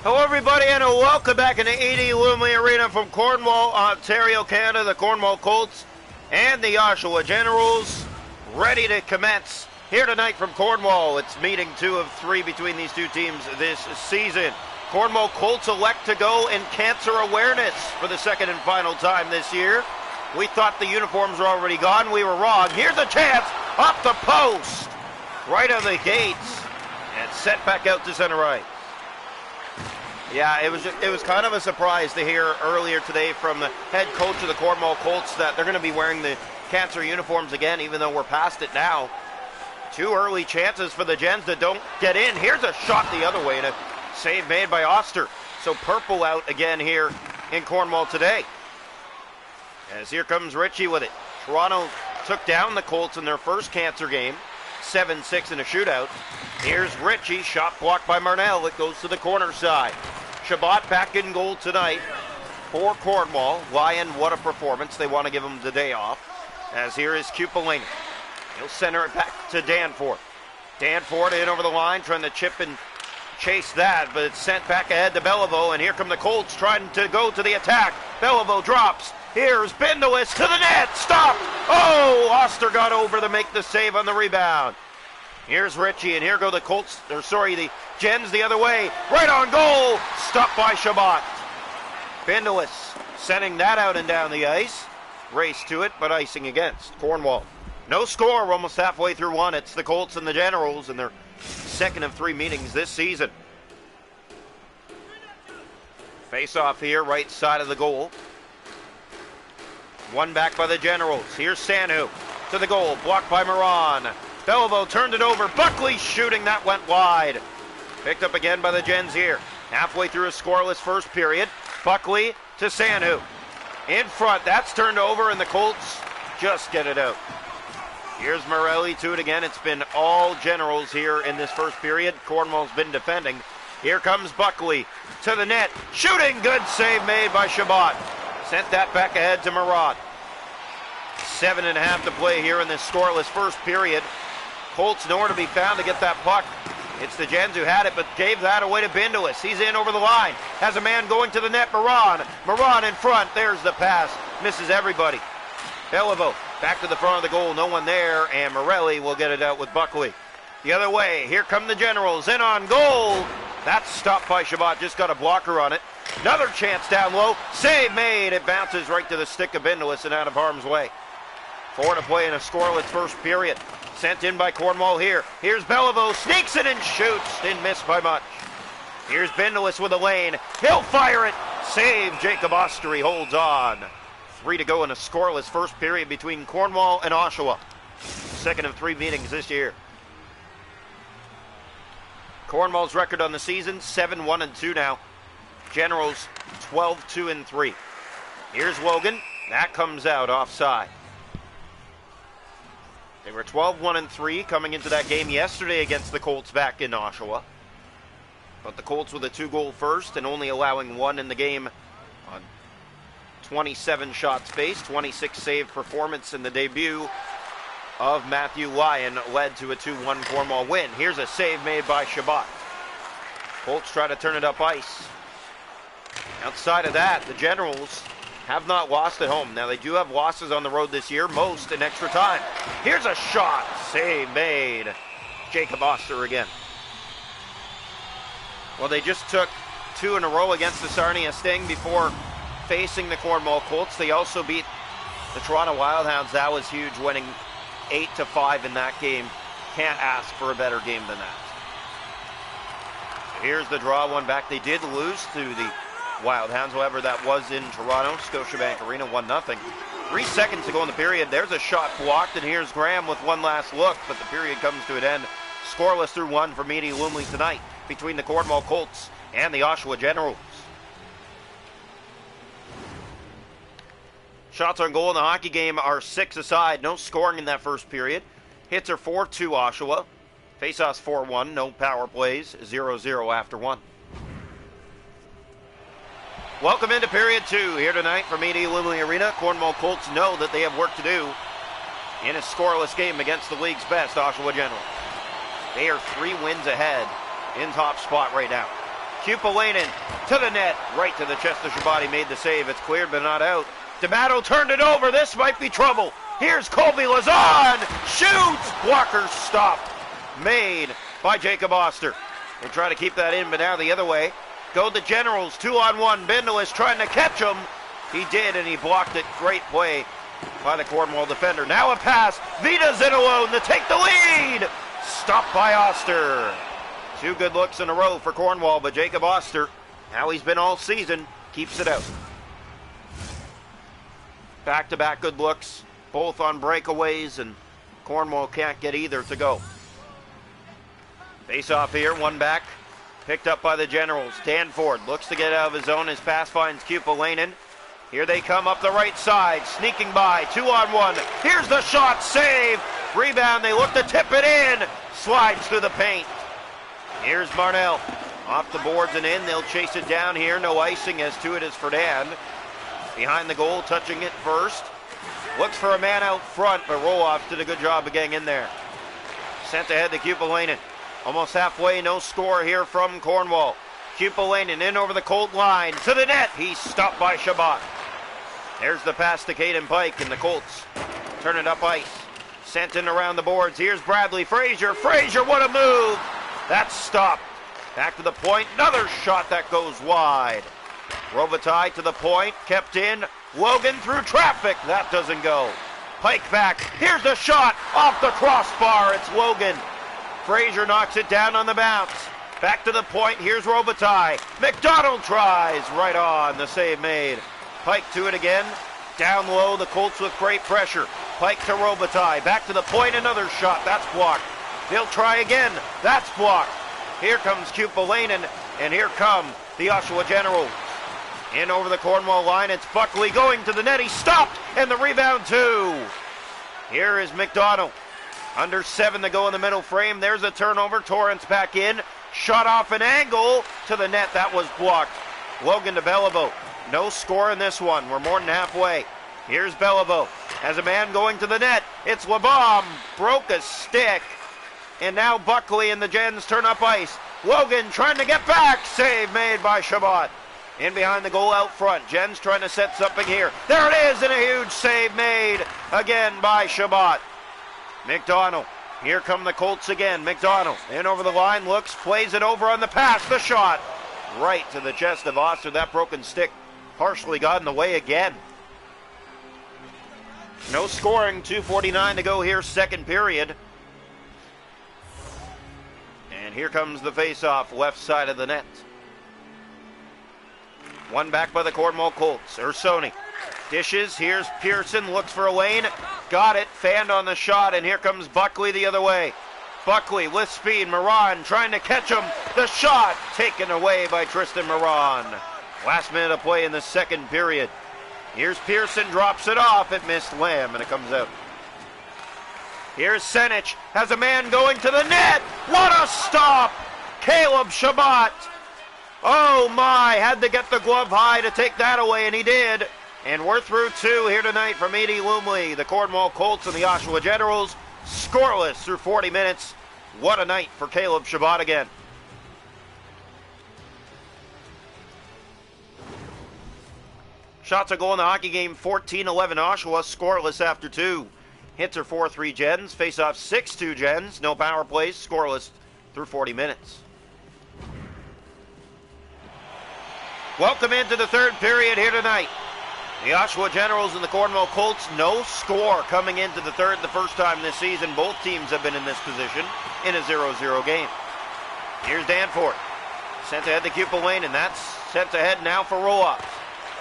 Hello, everybody, and welcome back into ED Lumley Arena from Cornwall, Ontario, Canada. The Cornwall Colts and the Oshawa Generals ready to commence here tonight from Cornwall. It's meeting 2 of 3 between these two teams this season. Cornwall Colts elect to go in cancer awareness for the second and final time this year. We thought the uniforms were already gone. We were wrong. Here's a chance off the post, right out of the gates, and set back out to center right. Yeah, it was kind of a surprise to hear earlier today from the head coach of the Cornwall Colts that they're going to be wearing the cancer uniforms again, even though we're past it now. 2 early chances for the Gens that don't get in. Here's a shot the other way and a save made by Oster. So purple out again here in Cornwall today. As here comes Ritchie with it. Toronto took down the Colts in their first cancer game, 7-6 in a shootout. Here's Ritchie, shot blocked by Marnell. It goes to the corner side. Shabbat back in goal tonight for Cornwall. Lyon, what a performance. They want to give him the day off. As here is Cupelina. He'll center it back to Danforth. Danforth in over the line, trying to chip and chase that, but it's sent back ahead to Beliveau, and here come the Colts trying to go to the attack. Beliveau drops. Here's Bindowis to the net. Stop! Oh, Oster got over to make the save on the rebound. Here's Ritchie, and here go the Colts, the Gens the other way. Right on goal! Stopped by Shabbat. Bindowis sending that out and down the ice. Race to it, but icing against Cornwall. No score, we're almost halfway through one. It's the Colts and the Generals in their second of 3 meetings this season. Face off here, right side of the goal. One back by the Generals. Here's Sanu to the goal, blocked by Moran. Beliveau turned it over. Buckley shooting, that went wide. Picked up again by the Gens here. Halfway through a scoreless first period. Buckley to Sanu. In front, that's turned over, and the Colts just get it out. Here's Morelli to it again. It's been all Generals here in this first period. Cornwall's been defending. Here comes Buckley to the net. Shooting, good save made by Shabbat. Sent that back ahead to Marat. 7.5 to play here in this scoreless first period. Colts nowhere to be found to get that puck. It's the Gens who had it, but gave that away to Bindowis. He's in over the line. Has a man going to the net, Moran. Moran in front. There's the pass. Misses everybody. Beliveau back to the front of the goal. No one there, and Morelli will get it out with Buckley. The other way. Here come the Generals. In on goal. That's stopped by Shabbat. Just got a blocker on it. Another chance down low. Save made. It bounces right to the stick of Bindowis and out of harm's way. 4 to play in a scoreless first period. Sent in by Cornwall here. Here's Beliveau. Sneaks it and shoots. Didn't miss by much. Here's Bindowis with a lane. He'll fire it. Save. Jacob Oster. He holds on. 3 to go in a scoreless first period between Cornwall and Oshawa. Second of 3 meetings this year. Cornwall's record on the season, 7-1-2 now. Generals, 12-2-3. Here's Logan. That comes out offside. They were 12-1-3 coming into that game yesterday against the Colts back in Oshawa. But the Colts with a 2-goal first and only allowing 1 in the game on 27 shots faced. 26 save performance in the debut of Matthew Lyon led to a 2-1 Cornwall win. Here's a save made by Shabbat. Colts try to turn it up ice. Outside of that, the Generals have not lost at home. Now, they do have losses on the road this year, most in extra time. Here's a shot. Save made. Jacob Oster again. Well, they just took 2 in a row against the Sarnia Sting before facing the Cornwall Colts. They also beat the Toronto Wildhounds. That was huge, winning 8-5 in that game. Can't ask for a better game than that. So here's the draw, one back. They did lose to the Wildhounds, however, that was in Toronto, Scotiabank Arena, 1-0. 3 seconds to go in the period. There's a shot blocked, and here's Graham with one last look, but the period comes to an end. Scoreless through 1 for Media Lumley tonight between the Cornwall Colts and the Oshawa Generals. Shots on goal in the hockey game are 6 aside. No scoring in that first period. Hits are 4-2 Oshawa. Faceoffs 4-1. No power plays. 0-0 after 1. Welcome into period 2 here tonight from Media Lumley Arena. Cornwall Colts know that they have work to do in a scoreless game against the league's best Oshawa Generals. They are 3 wins ahead in top spot right now. Kupalainen to the net, right to the chest of Shabbat. He made the save. It's cleared but not out. D'Amato turned it over. This might be trouble. Here's Colby Lazan. Shoots. Blocker stopped. Made by Jacob Oster. They try to keep that in, but now the other way. Go the Generals. 2-on-1. Bindle is trying to catch him. He did, and he blocked it. Great play by the Cornwall defender. Now a pass. Vita's in alone to take the lead. Stopped by Oster. 2 good looks in a row for Cornwall, but Jacob Oster, how he's been all season, keeps it out. Back-to-back good looks, both on breakaways, and Cornwall can't get either to go. Face off here, one back, picked up by the Generals. Danford looks to get out of his zone. His pass finds Kupalainen. Here they come up the right side, sneaking by, 2-on-1. Here's the shot, save, rebound, they look to tip it in, slides through the paint. Here's Marnell, off the boards and in. They'll chase it down here. No icing as to it is Ferdan. Behind the goal, touching it first. Looks for a man out front, but Roloff did a good job of getting in there. Sent ahead to Kupalainen. Almost halfway, no score here from Cornwall. Kupalainen in over the Colt line, to the net. He's stopped by Shabbat. There's the pass to Caden Pike, and the Colts turn it up ice. Sent in around the boards. Here's Bradley Frazier. Frazier, what a move! That's stopped. Back to the point. Another shot that goes wide. Robitaille to the point. Kept in. Logan through traffic. That doesn't go. Pike back. Here's the shot. Off the crossbar. It's Logan. Frazier knocks it down on the bounce. Back to the point. Here's Robitaille. McDonald tries. Right on. The save made. Pike to it again. Down low. The Colts with great pressure. Pike to Robitaille. Back to the point. Another shot. That's blocked. They'll try again. That's blocked. Here comes Kupalainen, and here come the Oshawa Generals. In over the Cornwall line, it's Buckley going to the net. He stopped, and the rebound too. Here is McDonald. Under 7 to go in the middle frame. There's a turnover. Torrance back in. Shot off an angle to the net. That was blocked. Logan to Beliveau. No score in this one. We're more than halfway. Here's Beliveau. Has a man going to the net. It's LeBom. Broke a stick. And now Buckley and the Gens turn up ice. Logan trying to get back. Save made by Shabbat. In behind the goal out front. Gens trying to set something here. There it is, and a huge save made again by Shabbat. McDonald. Here come the Colts again. McDonald in over the line. Looks, plays it over on the pass. The shot. Right to the chest of Oster. That broken stick partially got in the way again. No scoring. 2:49 to go here, second period. And here comes the face-off, left side of the net. One back by the Cornwall Colts. Ursoni dishes. Here's Pearson. Looks for a lane. Got it. Fanned on the shot. And here comes Buckley the other way. Buckley with speed. Moran trying to catch him. The shot taken away by Tristan Moran. Last minute of play in the second period. Here's Pearson. Drops it off. It missed Lamb, and it comes out. Here's Senich, has a man going to the net. What a stop! Caleb Shabbat. Oh my, had to get the glove high to take that away, and he did. And we're through 2 here tonight from Edie Lumley. The Cornwall Colts and the Oshawa Generals scoreless through 40 minutes. What a night for Caleb Shabbat again. Shots a goal in the hockey game, 14-11 Oshawa, scoreless after 2. Hits are 4-3 Gens, face-off 6-2 Gens, no power plays, scoreless through 40 minutes. Welcome into the third period here tonight. The Oshawa Generals and the Cornwall Colts, no score coming into the third the first time this season. Both teams have been in this position in a 0-0 game. Here's Danforth, sent ahead to Kupalainen. That's sent ahead now for Roloff.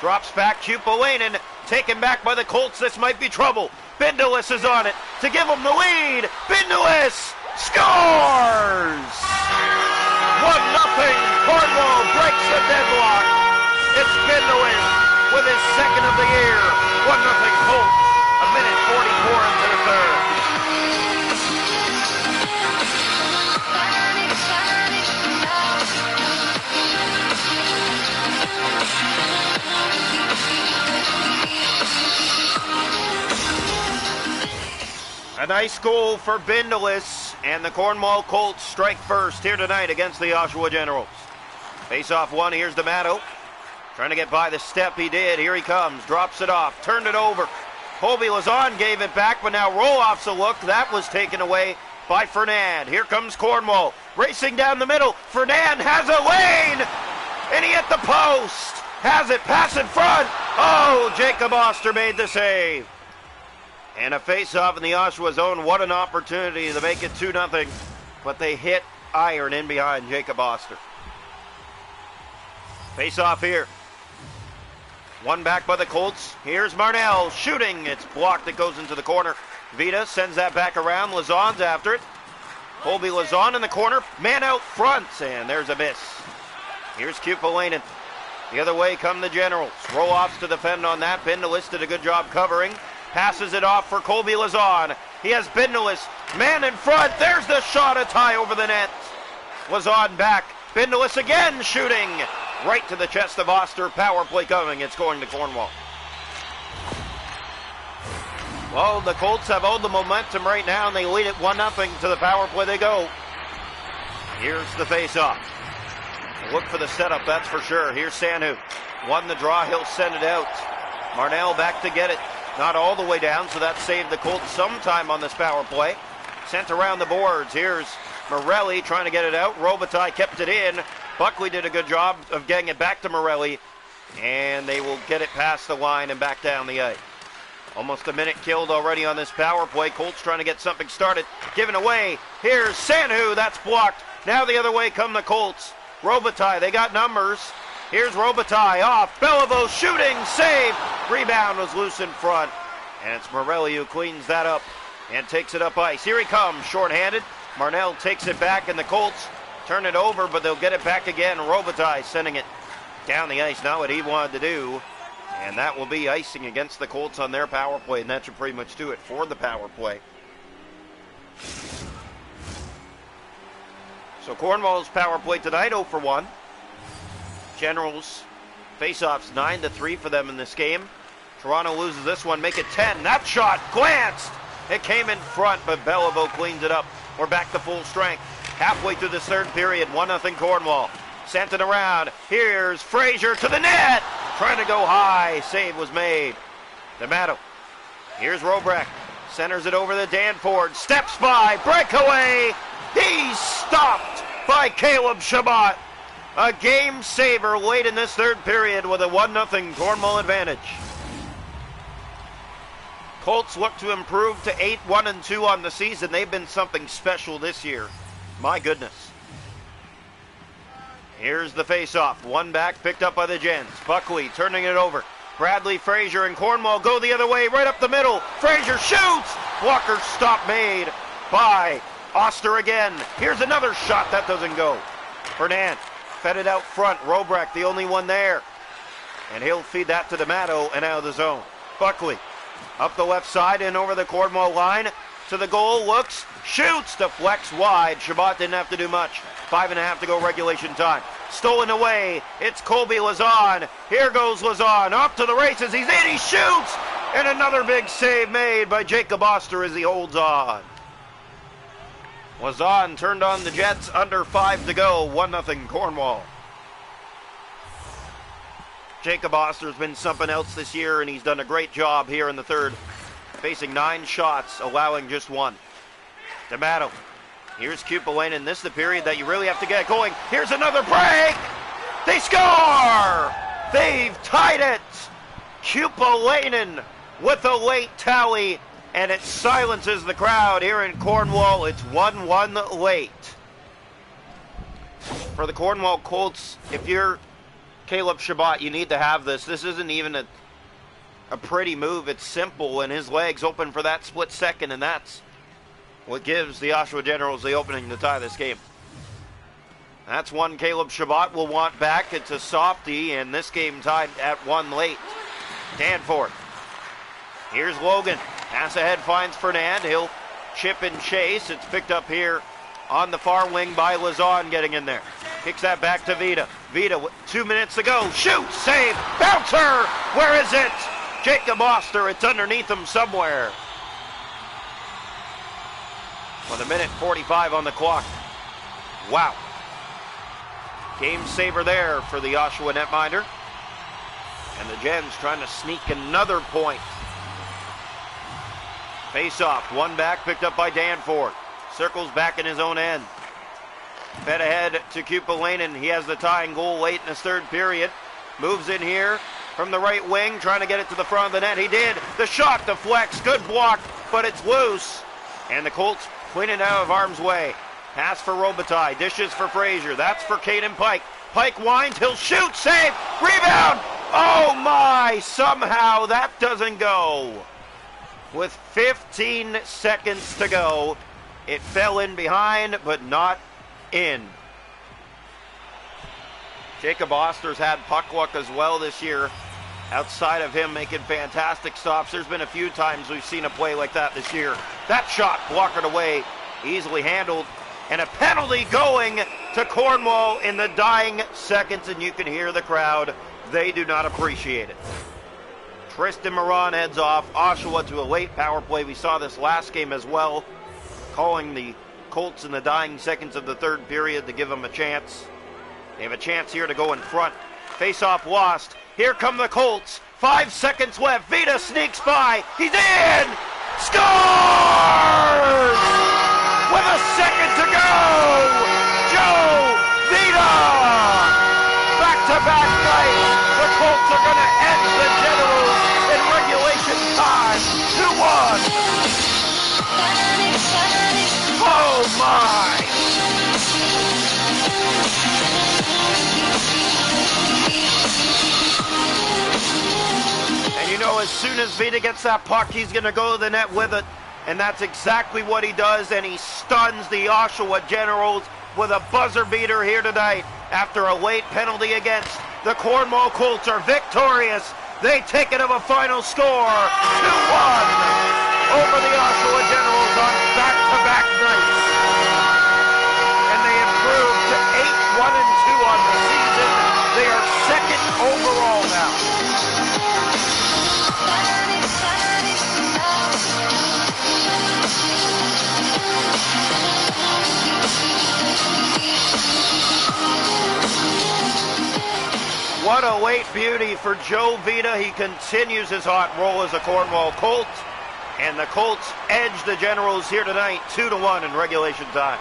Drops back, Kupalainen, taken back by the Colts. This might be trouble. Bindelis is on it to give him the lead. Bindelis scores! 1-0. Cornwall breaks the deadlock. It's Bindelis with his second of the year. 1-0 Colts. A minute 44 into the third. A nice goal for Bindelis, and the Cornwall Colts strike first here tonight against the Oshawa Generals. Face-off one, here's D'Amato. Trying to get by the step, he did. Here he comes, drops it off, turned it over. Colby Lazon gave it back, but now Roloff's a look. That was taken away by Fernand. Here comes Cornwall, racing down the middle. Fernand has a lane, and he hit the post. Has it, pass in front. Oh, Jacob Oster made the save. And a face-off in the Oshawa zone. What an opportunity to make it 2-0. But they hit iron in behind Jacob Oster. Face-off here. One back by the Colts. Here's Marnell shooting. It's blocked. It goes into the corner. Vita sends that back around. Lazon's after it. Colby Lazon in the corner. Man out front. And there's a miss. Here's Kupalainen. The other way come the Generals. Roll-offs to defend on that. Bindelis did a good job covering. Passes it off for Colby Lazon. He has Bindelis. Man in front. There's the shot. A tie over the net. Lazon back. Bindelis again shooting. Right to the chest of Oster. Power play coming. It's going to Cornwall. Well, the Colts have all the momentum right now, and they lead it 1-0 to the power play they go. Here's the face-off. Look for the setup, that's for sure. Here's Sanhu. Won the draw, he'll send it out. Marnell back to get it. Not all the way down, so that saved the Colts some time on this power play. Sent around the boards. Here's Morelli trying to get it out. Robitaille kept it in. Buckley did a good job of getting it back to Morelli, and they will get it past the line and back down the ice. Almost a minute killed already on this power play. Colts trying to get something started. Given away. Here's Sanhu. That's blocked. Now the other way come the Colts. Robitaille. They got numbers. Here's Robitaille off. Beliveau shooting. Save. Rebound was loose in front. And it's Morelli who cleans that up and takes it up ice. Here he comes. Short-handed. Marnell takes it back, and the Colts turn it over, but they'll get it back again. Robitaille sending it down the ice. Not what he wanted to do. And that will be icing against the Colts on their power play, and that should pretty much do it for the power play. So Cornwall's power play tonight, 0 for 1. Generals face-offs 9-3 for them in this game. Toronto loses this one, make it 10. That shot glanced. It came in front, but Beliveau cleans it up. We're back to full strength. Halfway through this third period, 1-0 Cornwall. Sent it around. Here's Frazier to the net. Trying to go high. Save was made. D'Amato. Here's Robrecht. Centers it over the Danford. Steps by. Breakaway. He's stopped by Caleb Chabot. A game saver late in this third period with a 1-0 Cornwall advantage. Colts look to improve to 8-1-2 on the season. They've been something special this year. My goodness. Here's the face-off. One back, picked up by the Gens. Buckley turning it over. Bradley, Frazier, and Cornwall go the other way, right up the middle. Frazier shoots! Walker stop made by Oster again. Here's another shot. That doesn't go. Fernand fed it out front. Robrecht, the only one there. And he'll feed that to D'Amato and out of the zone. Buckley up the left side and over the Cornwall line. To the goal, looks, shoots, deflects wide. Chabot didn't have to do much. 5.5 to go regulation time. Stolen away. It's Colby Lazon. Here goes Lazon. Off to the races. He's in. He shoots. And another big save made by Jacob Oster as he holds on. Lazon turned on the Jets. Under 5 to go. 1-0 Cornwall. Jacob Oster's been something else this year, and he's done a great job here in the third. Facing 9 shots, allowing just 1. D'Amato. Here's Kupalainen. This is the period that you really have to get going. Here's another break. They score! They've tied it. Kupalainen with a late tally, and it silences the crowd here in Cornwall. It's 1-1 late. For the Cornwall Colts, if you're Caleb Chabot, you need to have this. This isn't even a pretty move. It's simple, and his legs open for that split second, and that's what gives the Oshawa Generals the opening to tie this game. That's one Caleb Chabot will want back. It's a softie, and this game tied at 1 late. Danforth. Here's Logan. Pass ahead finds Fernand. He'll chip and chase. It's picked up here on the far wing by Lazon getting in there. Kicks that back to Vita. Vita, 2 minutes to go. Shoot, save, bouncer. Where is it? Jacob Oster. It's underneath him somewhere. With 1:45 on the clock. Wow. Game saver there for the Oshawa netminder. And the Gens trying to sneak another point. Face off, one back, picked up by Danforth. Circles back in his own end. Fed ahead to Kupalainen. He has the tying goal late in this third period. Moves in here from the right wing, trying to get it to the front of the net. He did. The shot deflects. Good block, but it's loose. And the Colts clean it out of harm's way. Pass for Robitaille. Dishes for Frazier. That's for Caden Pike. Pike winds. He'll shoot. Save. Rebound. Oh my. Somehow that doesn't go. With 15 seconds to go, it fell in behind, but not in. Jacob Oster's had puck luck as well this year. Outside of him making fantastic stops, there's been a few times we've seen a play like that this year. That shot blockered away, easily handled, and a penalty going to Cornwall in the dying seconds, and you can hear the crowd. They do not appreciate it. Tristan Moran heads off. Oshawa to a late power play. We saw this last game as well, calling the Colts in the dying seconds of the third period to give them a chance. They have a chance here to go in front. Face-off lost. Here come the Colts. 5 seconds left. Vita sneaks by. He's in! Scores! With a second to go! Joe Vita! Back-to-back nights. The Colts are going to end the Generals in regulation time. 2-1. Oh my! And you know, as soon as Vita gets that puck, he's going to go to the net with it. And that's exactly what he does, and he stuns the Oshawa Generals with a buzzer beater here tonight after a late penalty against the Cornwall Colts are victorious. They take it to a final score, 2-1 over the Oshawa Generals on back-to-back nights. And they improved to 8-1-2 on the season. They are second overall now. What a late beauty for Joe Vita. He continues his hot roll as a Cornwall Colt. And the Colts edge the Generals here tonight, 2-1 in regulation time.